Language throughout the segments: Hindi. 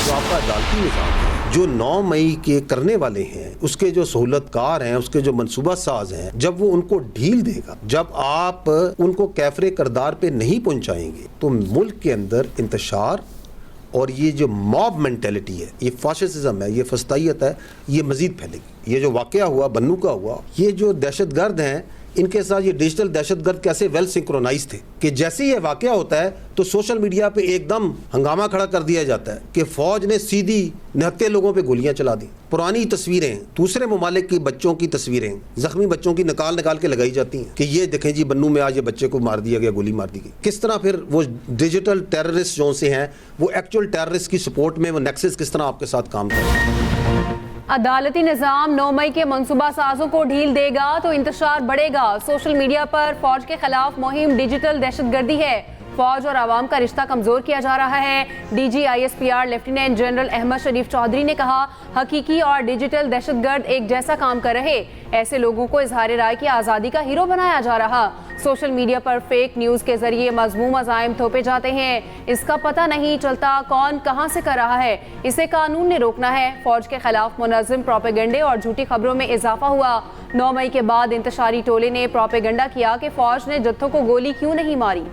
जो आपका अदालती निज़ाम है, जो 9 मई के करने वाले हैं, उसके जो सहूलतकार हैं, उसके जो मनसूबा साज हैं, जब वो उनको ढील देगा, जब आप उनको कैफरे करदार पे नहीं पहुंचाएंगे, तो मुल्क के अंदर इंतशार और ये जो मॉब मेंटेलिटी है, ये फाशिज्म है, ये फस्तायत है, ये मजीद फैलेगी। ये जो वाक़या हुआ बन्नू का हुआ, ये जो दहशतगर्द हैं, इनके साथ ये डिजिटल दहशतगर्द कैसे वेल सिंक्रोनाइज थे कि जैसे ही ये वाक़या होता है तो सोशल मीडिया पे एकदम हंगामा खड़ा कर दिया जाता है कि फ़ौज ने सीधी निहत्थे लोगों पे गोलियां चला दी। पुरानी तस्वीरें, दूसरे ममालिक की बच्चों की तस्वीरें, ज़ख्मी बच्चों की निकाल के लगाई जाती हैं कि ये देखें जी बन्नू में आज ये बच्चे को मार दिया गया, गोली मार दी गई। किस तरह फिर वो डिजिटल टेररिस्ट जो से हैं, वो एक्चुअल टेररिस्ट की सपोर्ट में वो नेक्सस किस तरह आपके साथ काम कर रहे हैं। अदालती निज़ाम 9 मई के मनसूबा साजों को ढील देगा तो इंतशार बढ़ेगा। सोशल मीडिया पर फौज के खिलाफ मुहिम डिजिटल दहशतगर्दी है। फौज और आवाम का रिश्ता कमजोर किया जा रहा है। DGISPR lieutenant general Ahmad Sharif Chaudhry ने कहा, हकीकी और डिजिटल दहशतगर्द एक जैसा काम कर रहे, ऐसे लोगों को इजहार राय की आज़ादी का हीरो बनाया जा रहा। सोशल मीडिया पर फेक न्यूज़ के जरिए मजमूम अज़ाइम थोपे जाते हैं, इसका पता नहीं चलता कौन कहां से कर रहा है। इसे कानून ने रोकना है। फौज के खिलाफ मुनज़्ज़म प्रोपेगेंडे और झूठी खबरों में इजाफा हुआ। 9 मई के बाद इंतशारी टोले ने प्रोपेगेंडा किया कि फौज ने जत्थों को गोली क्यों नहीं मारी।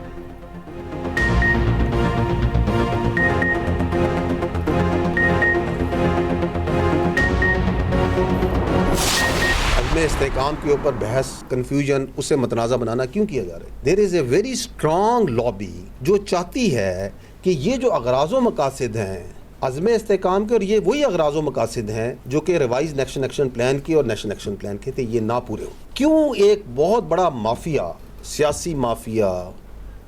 इस्तेहकाम के ऊपर बहस, कन्फ्यूजन, उसे मतनाज़ा बनाना क्यों किया जा रहा है? There is a very strong lobby जो चाहती है कि ये जो अगराज़ो मकासद हैं अज़्म इस्तेहकाम के, और ये वही अगराज़ो मकासद हैं जो कि रिवाइज नेशनल एक्शन प्लान की और नेशनल एक्शन प्लान के थे, ये ना पूरे हो। क्यों एक बहुत बड़ा माफिया, सियासी माफिया,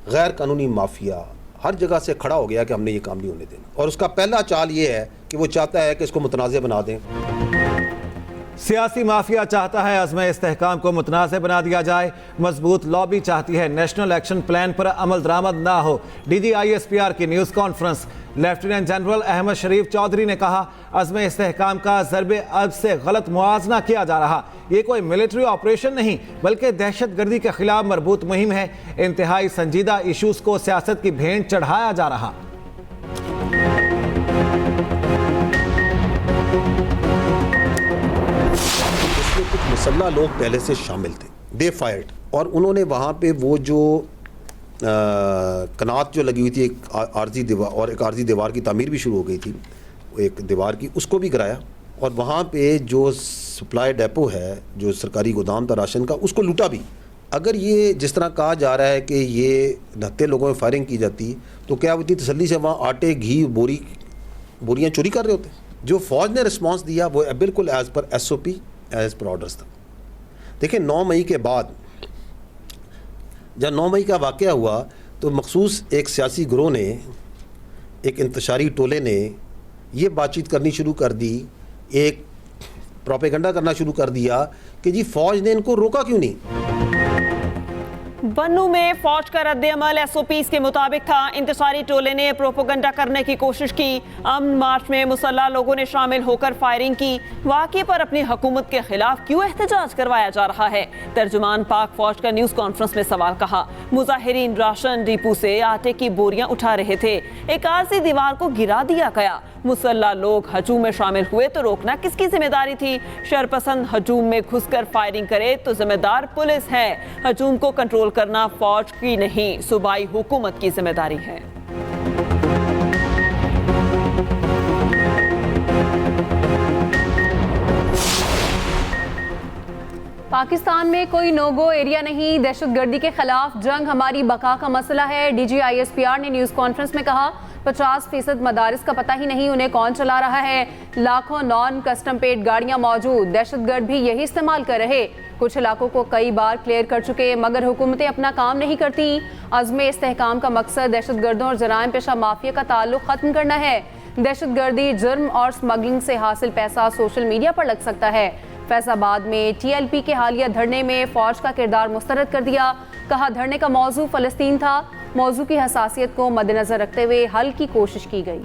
गैर कानूनी माफिया हर जगह से खड़ा हो गया कि हमने ये काम नहीं होने देना, और उसका पहला चाल ये है कि वो चाहता है कि इसको मुतनाज़ बना दें। सियासी माफिया चाहता है अज़्म इस्तेहकाम को मुतनाज़ बना दिया जाए। मजबूत लॉबी चाहती है नेशनल एक्शन प्लान पर अमल दरामद ना हो। DGISPR की news conference, lieutenant general Ahmad Sharif Chaudhry ने कहा, अज़्म इस्तेहकाम का ज़रबे अज़्ब से गलत मुआवजना किया जा रहा। ये कोई मिलिट्री ऑपरेशन नहीं बल्कि दहशतगर्दी के खिलाफ मरबूत मुहिम है। इंतहाई संजीदा इशूज़ को सियासत की भेंट चढ़ाया जा रहा। कुछ मुसल्ला लोग पहले से शामिल थे, दे फायर्ड, और उन्होंने वहाँ पे वो जो कनात जो लगी हुई थी, एक आर्जी दीवार, और एक आर्जी दीवार की तामीर भी शुरू हो गई थी, एक दीवार की, उसको भी गिराया। और वहाँ पे जो सप्लाई डेपो है, जो सरकारी गोदाम था राशन का, उसको लूटा भी। अगर ये जिस तरह कहा जा रहा है कि ये नहत्ते लोगों में फायरिंग की जाती, तो क्या वो इतनी तसल्ली से वहाँ आटे, घी, बोरियाँ चोरी कर रहे होते? जो फ़ौज ने रिस्पॉन्स दिया वो बिल्कुल as per SOP, as per orders था। देखिए 9 मई के बाद जब 9 मई का वाक़या हुआ तो मखसूस एक सियासी गिरोह ने, एक इंतशारी टोले ने ये बातचीत करनी शुरू कर दी, एक प्रोपेगेंडा करना शुरू कर दिया कि जी फ़ौज ने इनको रोका क्यों नहीं। बन्नू में फौज का रद्द-ए-अमल SOPs के मुताबिक था। इंतशारी टोले ने प्रोपेगेंडा करने की कोशिश की। अमन मार्च में मुसल्ला लोगों ने शामिल होकर फायरिंग की। वाक़े पर अपनी हुकूमत के खिलाफ क्यों एहतजाज करवाया जा रहा है? तर्जुमान पाक फौज का न्यूज़ कॉन्फ्रेंस में सवाल कहा। मुजाहिरीन राशन डिपो से आटे की बोरियां उठा रहे थे, एक आरसी दीवार को गिरा दिया गया। मुसल्ला लोग हजूम में शामिल हुए तो रोकना किसकी जिम्मेदारी थी? शरपसंद हजूम में घुसकर फायरिंग करे तो जिम्मेदार पुलिस है। हजूम को कंट्रोल करना फौज की नहीं, सूबाई हुकूमत की जिम्मेदारी है। पाकिस्तान में कोई नो गो एरिया नहीं, दहशतगर्दी के खिलाफ जंग हमारी बका का मसला है। DGISPR ने न्यूज़ कॉन्फ्रेंस में कहा, 50% मदारिस का पता ही नहीं उन्हें कौन चला रहा है। लाखों नॉन कस्टम पेड गाड़ियां मौजूद, दहशतगर्द भी यही इस्तेमाल कर रहे। कुछ इलाकों को कई बार क्लियर कर चुके मगर हुकूमतें अपना काम नहीं करती। अज़्म इस्तेहकाम का मकसद दहशतगर्दों और जराइम पेशा माफिया का ताल्लुक खत्म करना है। दहशतगर्दी, जुर्म और स्मगलिंग से हासिल पैसा सोशल मीडिया पर लग सकता है। फैसलाबाद में TLP के हालिया धरने में फौज का किरदार मुस्तरद कर दिया। कहा, धरने का मौजू फ़लस्तीन था। मौजू की हसासियत को मद्देनजर रखते हुए हल की कोशिश की गई।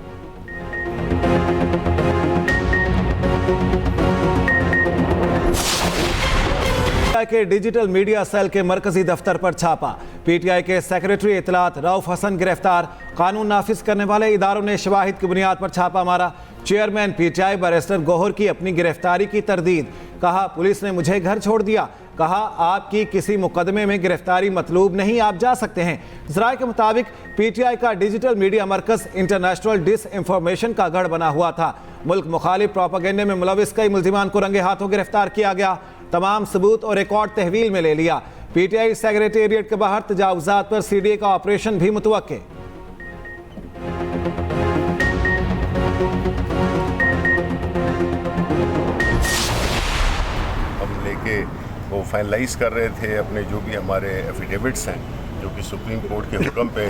के डिजिटल मीडिया सेल के मरकजी दफ्तर पर छापा। पीटीआई के सेक्रेटरी इतलात रऊफ हसन गिरफ्तार। कानून नाफिज करने वाले इदारों ने शवाहिद की बुनियाद पर छापा मारा। चेयरमैन पीटीआई बैरिस्टर गौहर की अपनी गिरफ्तारी की तरदीद। कहा पुलिस ने मुझे घर छोड़ दिया। कहा आपकी किसी मुकदमे में गिरफ्तारी मतलूब नहीं, आप जा सकते हैं। ज़राए के मुताबिक पीटीआई का डिजिटल मीडिया मरकज इंटरनेशनल डिस इंफॉर्मेशन का गढ़ बना हुआ था। मुल्क मुखालिफ प्रोपेगेंडे में मुलविस कई मुल्जिमान को रंगे हाथों गिरफ्तार किया गया। तमाम सबूत और रिकॉर्ड तहवील में ले लिया। पीटीआई सेक्रेटेरिएट के बाहर तजावुजात पर सीडीए का ऑपरेशन भी मुतवक्के। हम लेके वो फाइनलाइज कर रहे थे अपने जो भी हमारे एफिडेविट्स हैं जो कि सुप्रीम कोर्ट के हुक्म पे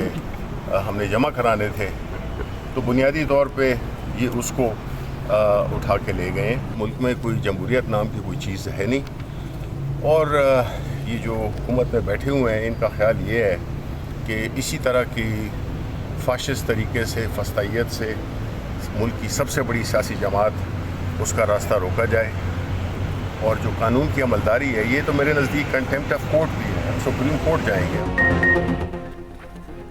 हमने जमा कराने थे, तो बुनियादी तौर पे ये उसको उठा के ले गए। मुल्क में कोई जमहूरियत नाम की कोई चीज़ है नहीं और ये जो हुकूमत में बैठे हुए हैं इनका ख्याल ये है कि इसी तरह की फाशिस्ट तरीके से फस्तायत से मुल्क की सबसे बड़ी सियासी जमात उसका रास्ता रोका जाए। और जो कानून की अमलदारी है ये तो मेरे नज़दीक कंटेम्प्ट ऑफ कोर्ट भी है, हम सुप्रीम कोर्ट जाएंगे।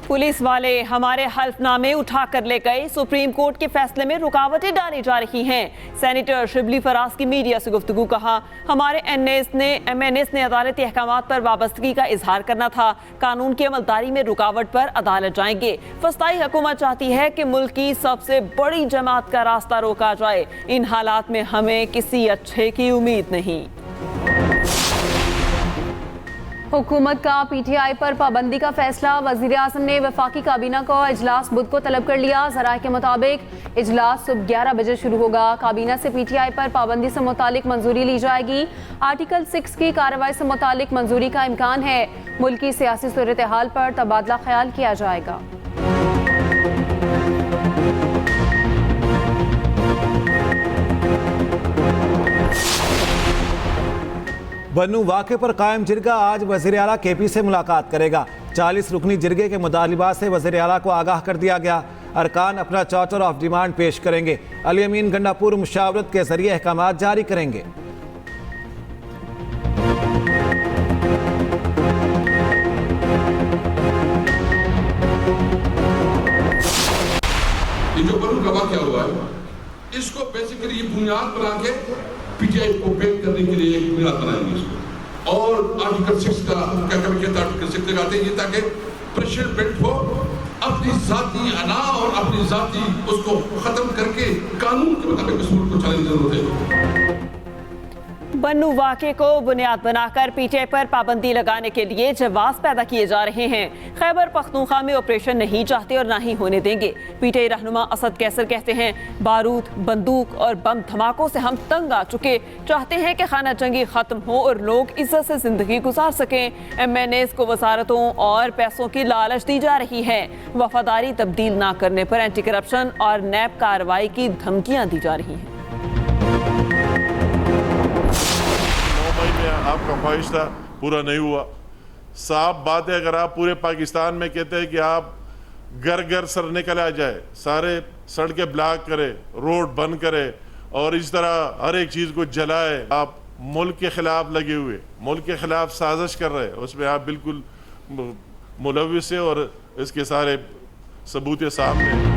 पुलिस वाले हमारे हल्फनामे उठा कर ले गए। सुप्रीम कोर्ट के फैसले में रुकावटें डाली जा रही हैं। सेनेटर शिबली फराज की मीडिया से गुफ्तगू। कहा हमारे एमएनएस ने अदालती अहकामात पर वाबस्तगी का इजहार करना था। कानून की अमलदारी में रुकावट पर अदालत जाएंगे। फस्ताई हुकूमत चाहती है कि मुल्क की सबसे बड़ी जमात का रास्ता रोका जाए। इन हालात में हमें किसी अच्छे की उम्मीद नहीं। हुकूमत का पीटीआई पर पाबंदी का फैसला। वजीर आज़म ने वफाकी काबीना को इजलास बुध को तलब कर लिया। ज़राए के मुताबिक इजलास सुबह 11 बजे शुरू होगा। काबीना से पीटीआई पर पाबंदी से मुतालिक मंजूरी ली जाएगी। आर्टिकल 6 की कार्रवाई से मुतालिक मंजूरी का इम्कान है। मुल्क की सियासी सूरत हाल पर तबादला ख्याल किया जाएगा। बन्नू वाक़े पर कायम जिरगा आज वज़ीर आला केपी से मुलाकात करेगा। 40 रुकनी जिरगे के मुतालिबात से वज़ीर आला को आगाह कर दिया गया। अरकान अपना चार्टर ऑफ डिमांड पेश करेंगे। अली अमीन गंडापुर मुशावरत के जरिए अहकामात जारी करेंगे। ये जो बन्नू का वाक़या हुआ है इसको बेसिकली बुनियाद बना के पीटीआई को बैन करने के लिए एक बुनियाद बनाएंगे इसको। और आर्टिकल 6 का क्या कहते हैं, आर्टिकल 6 लगाते हैं ताकि प्रेसिडेंट बेल्ट को अपनी जाती अना और अपनी जाती उसको खत्म करके कानून के मुताबिक उस मुल्क को चलाने की जरूरत है। बन्नू वाक़े को बुनियाद बनाकर पीटीआई पर पाबंदी लगाने के लिए जवाब पैदा किए जा रहे हैं। खैबर पख्तूनख्वा में ऑपरेशन नहीं चाहते और ना ही होने देंगे। पीटीआई रहनुमा असद कैसर कहते हैं बारूद, बंदूक और बम धमाकों से हम तंग आ चुके। चाहते हैं कि खाना जंगी खत्म हो और लोग इज्जत से जिंदगी गुजार सकें। एमएनएस को वजारतों और पैसों की लालच दी जा रही है। वफादारी तब्दील ना करने पर एंटी करप्शन और नैब कार्रवाई की धमकियां दी जा रही हैं। आपका ख्वाहिश था, पूरा नहीं हुआ। साफ बात है, अगर आप पूरे पाकिस्तान में कहते हैं कि आप घर घर सर निकल आ जाए, सारे सड़कें ब्लॉक करे, रोड बंद करे और इस तरह हर एक चीज़ को जलाए, आप मुल्क के खिलाफ लगे हुए, मुल्क के खिलाफ साजिश कर रहे हैं, उसमें आप बिल्कुल मुलविस है और इसके सारे सबूत सामने।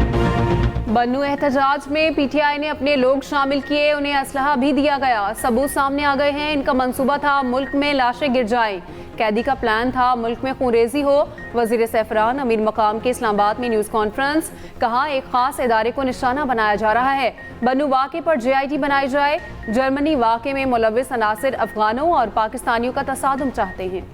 बन्नू एहतजाज में पीटीआई ने अपने लोग शामिल किए, उन्हें असलहा भी दिया गया। सबूत सामने आ गए हैं। इनका मंसूबा था मुल्क में लाशें गिर जाएं। कैदी का प्लान था मुल्क में खूनरेजी हो। वजीर सैफरान अमीर मकाम के इस्लामाबाद में न्यूज़ कॉन्फ्रेंस। कहा एक खास इदारे को निशाना बनाया जा रहा है। बन्नू वाक़े पर JIT बनाई जाए। जर्मनी वाक़े में मुलविस अनासिर अफगानों और पाकिस्तानियों का तसादुम चाहते हैं।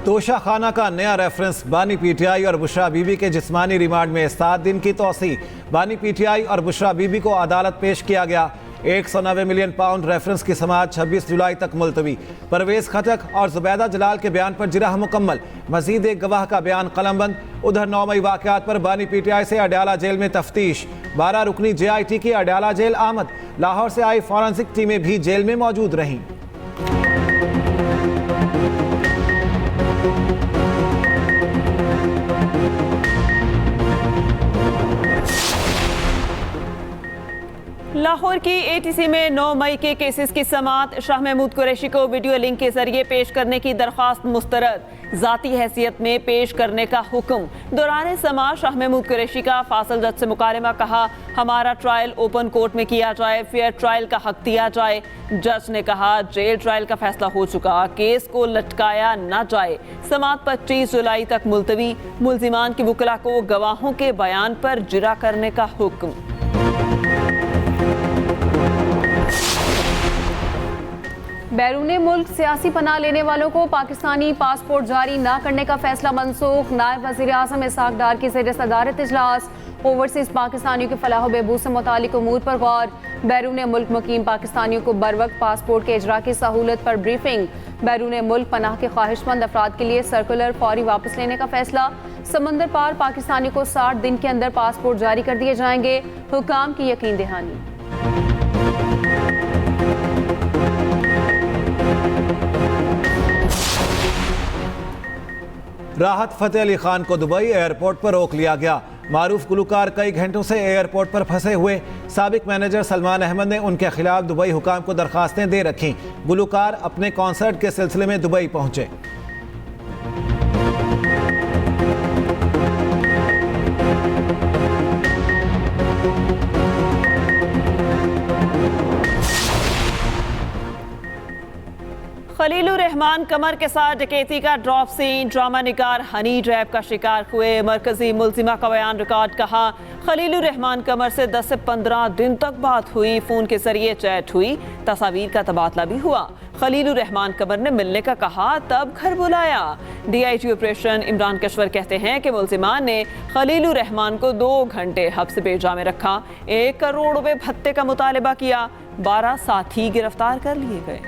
तोशा खाना का नया रेफरेंस। बानी पीटीआई और बुशरा बीबी के जिस्मानी रिमांड में 7 दिन की तौसी। बानी पीटीआई और बुशरा बीबी को अदालत पेश किया गया। 190 मिलियन पाउंड रेफरेंस की समाअत 26 जुलाई तक मुलतवी। परवेज खटक और जुबैदा जलाल के बयान पर जिरह मुकम्मल। मजीद एक गवाह का बयान कलमबंद। उधर 9 मई वाक़यात पर बानी पीटीआई से अडयाला जेल में तफ्तीश। 12 रुकनी JIT की अडयाला जेल आमद। लाहौर से आई फॉरेंसिक टीमें भी जेल में मौजूद रहीं। लाहौर की एटीसी में 9 मई के केसेस की समाअत। शाह महमूद कुरैशी को वीडियो लिंक के जरिए पेश करने की दरख्वास्त मुस्तरद। जाती हैसियत में पेश करने का हुक्म। दौरान समाअत शाह महमूद कुरैशी का फासल जज से मुकालमा। कहा, हमारा ट्रायल ओपन कोर्ट में किया जाए, फेयर ट्रायल का हक दिया जाए। जज ने कहा, जेल ट्रायल का फैसला हो चुका, केस को लटकाया न जाए। समाअत 25 जुलाई तक मुलतवी। मुल्जिमान की वकला को गवाहों के बयान पर जिरा करने का हुक्म। बैरून मुल्क सियासी पनाह लेने वालों को पाकिस्तानी पासपोर्ट जारी न करने का फैसला मनसूख। नायब वज़ीर आज़म इसहाक डार की ज़ेर सदारत इजलास। ओवरसीज़ पाकिस्तानियों के फलाह बहबूद से मुतालिक उमूर पर गौर। बैरून मुल्क मुकीम पाकिस्तानियों को बरवक्त पासपोर्ट के इजरा की सहूलत पर ब्रीफिंग। बैरून मुल्क पनाह के ख्वाहिशमंद अफराद के लिए सर्कुलर फौरी वापस लेने का फैसला। समंदर पार पाकिस्तानियों को 60 दिन के अंदर पासपोर्ट जारी कर दिए जाएंगे। हुकाम की यकीन दहानी। राहत फ़तेह अली खान को दुबई एयरपोर्ट पर रोक लिया गया। मारूफ गुलकार कई घंटों से एयरपोर्ट पर फंसे हुए। साबिक मैनेजर सलमान अहमद ने उनके खिलाफ दुबई हुकाम को दरखास्तें दे रखीं। गुलकार अपने कॉन्सर्ट के सिलसिले में दुबई पहुंचे। खलीलुर रहमान कमर के साथ डकैती का ड्रॉप सीन। ड्रामा निगार हनी ट्रैप का शिकार हुए। मरकजी मुल्जिमा का बयान रिकॉर्ड। कहा, खलीलुर रहमान कमर से 10 से 15 दिन तक बात हुई। फ़ोन के जरिए चैट हुई। तस्वीर का तबादला भी हुआ। खलीलुर रहमान कमर ने मिलने का कहा, तब घर बुलाया। DIG ऑपरेशन इमरान कश्वर कहते हैं कि मुल्जिमान ने खलीलुर रहमान को 2 घंटे हब्स बेजा में रखा। 1 करोड़ रुपए भत्ते का मुतालबा किया। 12 साथी गिरफ्तार कर लिए गए।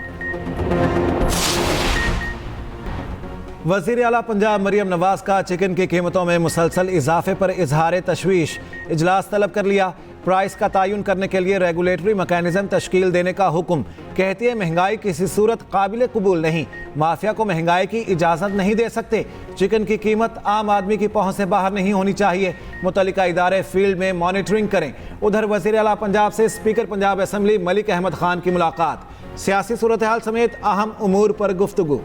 वज़ीर आला पंजाब मरियम नवाज का चिकन की कीमतों में मुसलसल इजाफे पर इजहार तशवीश। इजलास तलब कर लिया। प्राइस का तयन करने के लिए रेगुलेटरी मैकेनिज्म तश्कील देने का हुक्म। कहती है, महंगाई किसी सूरत काबिल कबूल नहीं। माफिया को महंगाई की इजाज़त नहीं दे सकते। चिकन की कीमत आम आदमी की पहुंच से बाहर नहीं होनी चाहिए। मुतल्लिका इदारे फील्ड में मॉनिटरिंग करें। उधर वज़ीर आला पंजाब से स्पीकर पंजाब असम्बली मलिक अहमद खान की मुलाकात। सियासी सूरत हाल समेत अहम उमूर पर गुफ्तगू।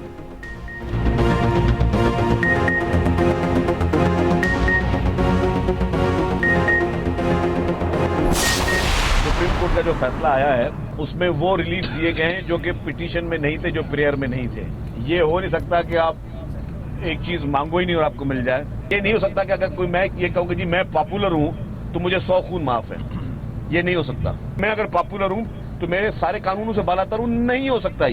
सुप्रीम कोर्ट का जो फैसला आया है उसमें वो रिलीफ दिए गए हैं जो कि पिटीशन में नहीं थे, जो प्रेयर में नहीं थे। ये हो नहीं सकता कि आप एक चीज मांगो ही नहीं और आपको मिल जाए। ये नहीं हो सकता कि अगर कोई मैं ये कहूँ कि जी मैं पॉपुलर हूँ तो मुझे 100 खून माफ है। ये नहीं हो सकता। मैं अगर पॉपुलर हूँ तो मेरे सारे कानूनों से बालातर हूँ। नहीं हो सकता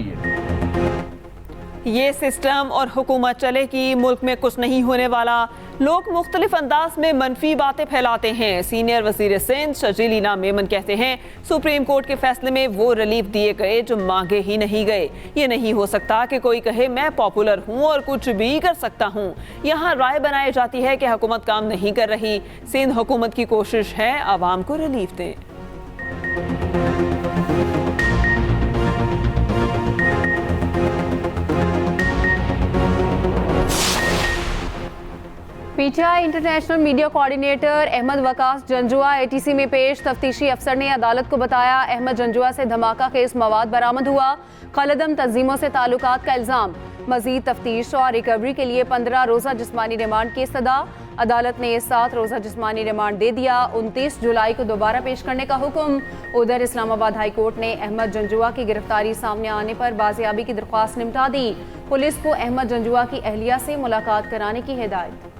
ये सिस्टम और हुकूमत चलेगी, मुल्क में कुछ नहीं होने वाला। लोग मुख्तलिफ अंदाज में मनफी बातें फैलाते हैं। सीनियर वजीर सिंध शजील इनाम मेमन कहते हैं, सुप्रीम कोर्ट के फैसले में वो रिलीफ दिए गए जो मांगे ही नहीं गए। ये नहीं हो सकता कि कोई कहे मैं पॉपुलर हूँ और कुछ भी कर सकता हूँ। यहाँ राय बनाई जाती है कि हुकूमत काम नहीं कर रही। सिंध हुकूमत की कोशिश है आवाम को रिलीफ दें। PTI international media coordinator Ahmad Waqas Janjua ATC में पेश। तफ्तीशी अफसर ने अदालत को बताया, अहमद जंजुआ से धमाका खेज मवाद बरामद हुआ। खलदम तंजीमों से ताल्लुकात का इल्ज़ाम। मजीद तफ्तीश और रिकवरी के लिए 15 रोज़ा जिस्मानी रिमांड की इस्तदा। अदालत ने 7 रोज़ा जिस्मानी रिमांड दे दिया। 29 जुलाई को दोबारा पेश करने का हुक्म। उधर इस्लामाबाद हाई कोर्ट ने अहमद जंजुआ की गिरफ्तारी सामने आने पर बाजियाबी की दरख्वास्त निपटा दी। पुलिस को अहमद जंजुआ की अहलिया से मुलाकात कराने की हिदायत।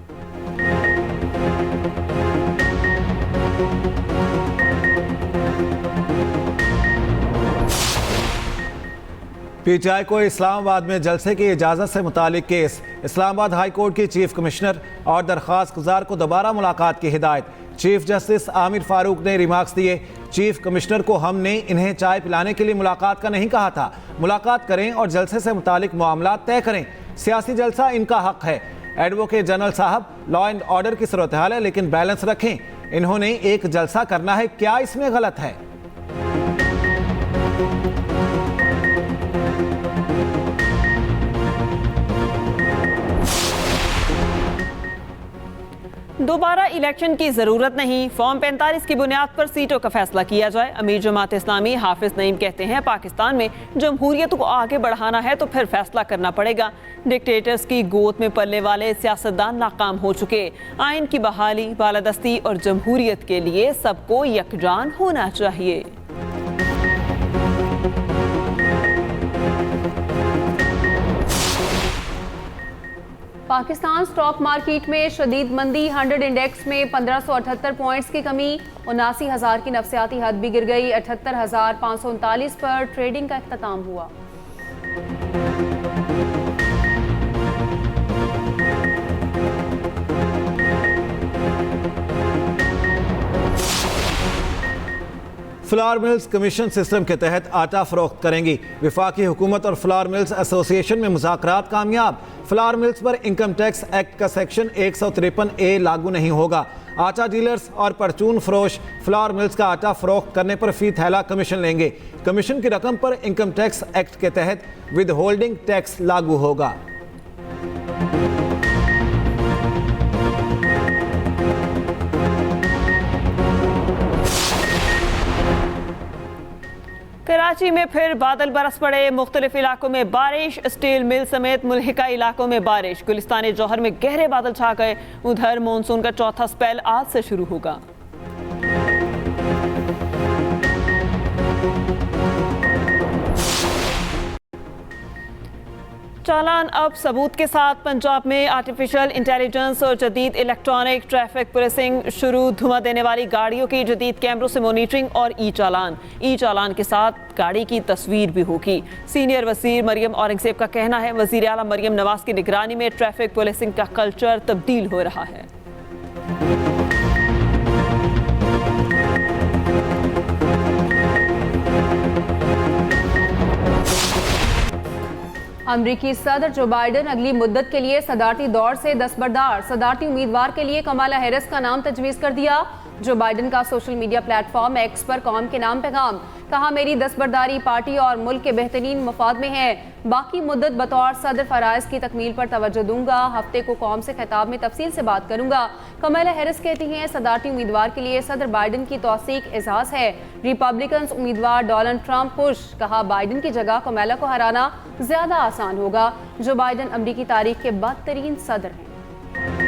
PTI को इस्लामाबाद में जलसे की इजाज़त से मुतालिक केस। इस्लामाबाद हाई कोर्ट की चीफ कमिश्नर और दरख्वास्त गुजार को दोबारा मुलाकात की हिदायत। चीफ जस्टिस आमिर फारूक ने रिमार्क्स दिए, चीफ कमिश्नर को हमने इन्हें चाय पिलाने के लिए मुलाकात का नहीं कहा था। मुलाकात करें और जलसे से मुतालिक मामला तय करें। सियासी जलसा इनका हक है। एडवोकेट जनरल साहब, लॉ एंड ऑर्डर की सूरत हाल है लेकिन बैलेंस रखें। इन्होंने एक जलसा करना है, क्या इसमें गलत है? दोबारा इलेक्शन की जरूरत नहीं, फॉर्म 45 की बुनियाद पर सीटों का फैसला किया जाए। अमीर जमात इस्लामी हाफिज नईम कहते हैं पाकिस्तान में जमहूरियत को आगे बढ़ाना है तो फिर फैसला करना पड़ेगा। डिक्टेटर्स की गोद में पलने वाले सियासतदान नाकाम हो चुके। आइन की बहाली, बालादस्ती और जमहूरियत के लिए सबको यकजान होना चाहिए। पाकिस्तान स्टॉक मार्केट में शदीद मंदी, 100 इंडेक्स में 1578 पॉइंट्स की कमी, 79,000 की नफसियाती हद भी गिर गई। 78,539 पर ट्रेडिंग का इख्तिताम हुआ। फ्लावर मिल्स कमीशन सिस्टम के तहत आटा फरोख्त करेंगी। वफाकी हुकूमत और फ्लावर मिल्स एसोसिएशन में मुज़ाकरात कामयाब। फ्लावर मिल्स पर इनकम टैक्स एक्ट का सेक्शन 153A लागू नहीं होगा। आटा डीलर्स और परचून फरोश फ्लावर मिल्स का आटा फरोख्त करने पर फी थैला कमीशन लेंगे। कमीशन की रकम पर इनकम टैक्स एक्ट के तहत विद होल्डिंग टैक्स लागू होगा। कराची में फिर बादल बरस पड़े, मुख्तलिफ इलाकों में बारिश, स्टील मिल समेत मुल्हिका इलाकों में बारिश। गुलिस्तान जौहर में गहरे बादल छा गए। उधर मानसून का चौथा स्पेल आज से शुरू होगा। चालान अब सबूत के साथ। पंजाब में आर्टिफिशियल इंटेलिजेंस और जदीद इलेक्ट्रॉनिक ट्रैफिक पुलिसिंग शुरू। धुआं देने वाली गाड़ियों की जदीद कैमरों से मॉनिटरिंग और ई चालान के साथ गाड़ी की तस्वीर भी होगी। सीनियर वजीर मरियम औरंगजेब का कहना है वजीर आला मरियम नवाज की निगरानी में ट्रैफिक पुलिसिंग का कल्चर तब्दील हो रहा है। अमरीकी सदर जो बाइडन अगली मुद्दत के लिए सदारती दौर से दस्तबरदार। सदारती उम्मीदवार के लिए कमाला हैरिस का नाम तजवीज़ कर दिया। जो बाइडन का सोशल मीडिया प्लेटफॉर्म एक्स पर कौम के नाम पैगाम। कहा मेरी दस्तबरदारी पार्टी और मुल्क के बेहतरीन मफाद में है। बाकी मुद्दत बतौर सदर फराइज की तकमील पर तवज्जो दूंगा। हफ्ते को कौम से खिताब में तफसील से बात करूंगा। कमाला हैरिस कहती हैं सदारती उम्मीदवार के लिए सदर बाइडन की तौसीक एजाज है। रिपब्लिकन उम्मीदवार डोनाल्ड ट्रंप खुश। कहा बाइडन की जगह कमाला को हराना ज्यादा आसान होगा। जो बाइडन अमरीकी तारीख के बदतरीन सदर हैं।